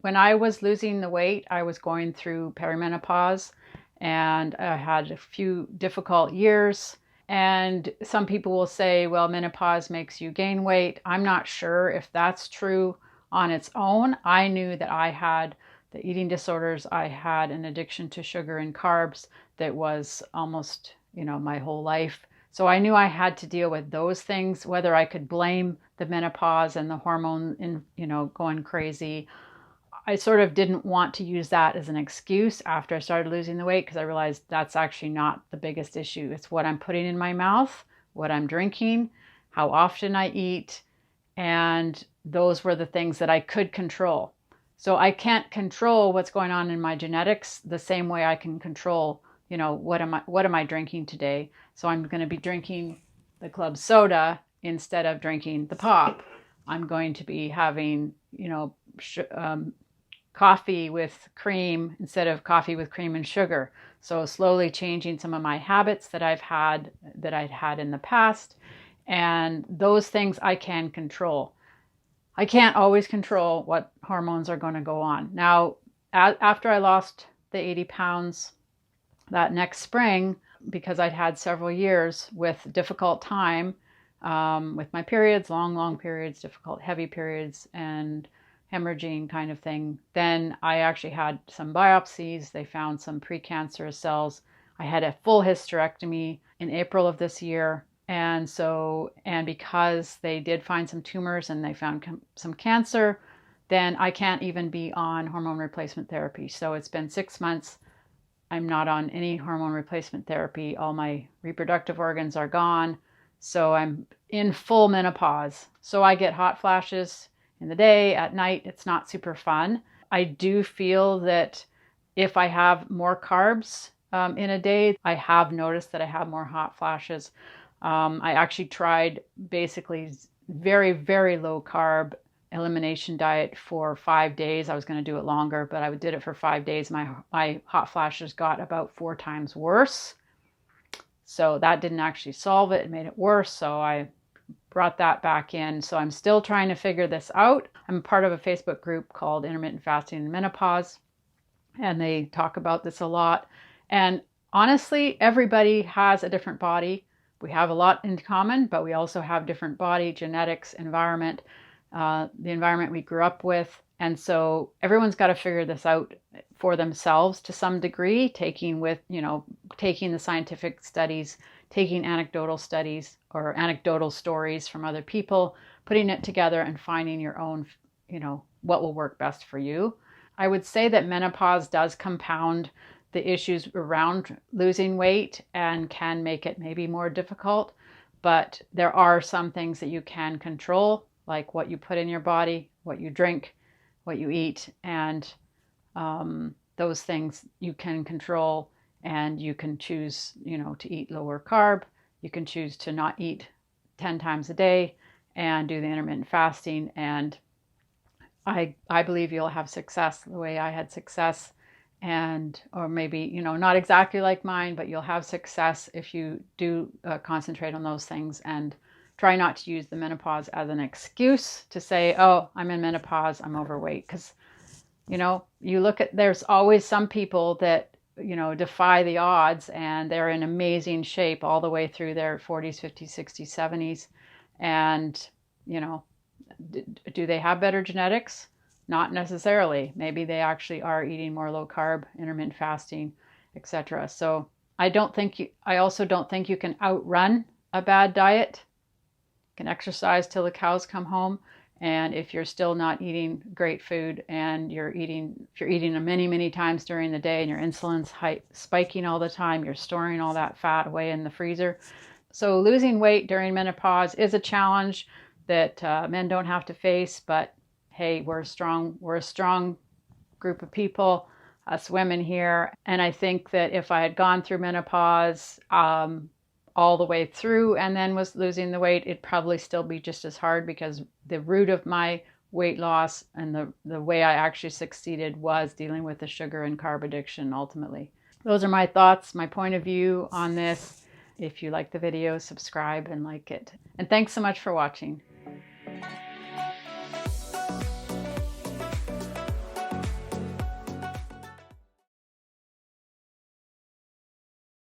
When I was losing the weight, I was going through perimenopause and I had a few difficult years. And some people will say, well, menopause makes you gain weight. I'm not sure if that's true on its own. I knew that I had the eating disorders. I had an addiction to sugar and carbs that was almost, my whole life. So I knew I had to deal with those things, whether I could blame the menopause and the hormone going crazy. I sort of didn't want to use that as an excuse after I started losing the weight because I realized that's actually not the biggest issue. It's what I'm putting in my mouth, what I'm drinking, how often I eat, and those were the things that I could control. So I can't control what's going on in my genetics the same way I can control, what am I drinking today? So I'm going to be drinking the club soda instead of drinking the pop. I'm going to be having, coffee with cream instead of coffee with cream and sugar. So slowly changing some of my habits that I'd had in the past. And those things I can control. I can't always control what hormones are going to go on. Now, after I lost the 80 pounds that next spring, because I'd had several years with difficult time with my periods, long periods, difficult, heavy periods, and hemorrhaging kind of thing. Then I actually had some biopsies. They found some precancerous cells. I had a full hysterectomy in April of this year. And because they did find some tumors and they found some cancer, then I can't even be on hormone replacement therapy. So it's been 6 months. I'm not on any hormone replacement therapy. All my reproductive organs are gone. So I'm in full menopause. So I get hot flashes in the day, at night. It's not super fun. I do feel that if I have more carbs in a day, I have noticed that I have more hot flashes. I actually tried basically very, very low carb elimination diet for 5 days. I was going to do it longer, but I did it for 5 days. My hot flashes got about 4 times worse. So that didn't actually solve it. It made it worse. So I brought that back in. So I'm still trying to figure this out. I'm part of a Facebook group called Intermittent Fasting and Menopause, and they talk about this a lot. And honestly, everybody has a different body. We have a lot in common, but we also have different body, genetics, environment, the environment we grew up with. And so everyone's got to figure this out for themselves to some degree, taking the scientific studies, taking anecdotal studies or anecdotal stories from other people, putting it together and finding your own, what will work best for you. I would say that menopause does compound the issues around losing weight and can make it maybe more difficult, but there are some things that you can control, like what you put in your body, what you drink, what you eat, and those things you can control. And you can choose, to eat lower carb. You can choose to not eat 10 times a day and do the intermittent fasting. And I believe you'll have success the way I had success. Or maybe, not exactly like mine, but you'll have success if you do concentrate on those things and try not to use the menopause as an excuse to say, oh, I'm in menopause, I'm overweight. Because, there's always some people that defy the odds and they're in amazing shape all the way through their 40s, 50s, 60s, 70s. And, do they have better genetics? Not necessarily. Maybe they actually are eating more low carb, intermittent fasting, etc. So I also don't think you can outrun a bad diet. You can exercise till the cows come home. And if you're still not eating great food and if you're eating many, many times during the day and your insulin's spiking all the time, you're storing all that fat away in the freezer. So losing weight during menopause is a challenge that men don't have to face, but hey, we're a strong group of people, us women here. And I think that if I had gone through menopause all the way through and then was losing the weight, it'd probably still be just as hard because the root of my weight loss and the way I actually succeeded was dealing with the sugar and carb addiction ultimately. Those are my thoughts, my point of view on this. If you like the video, subscribe and like it. And thanks so much for watching.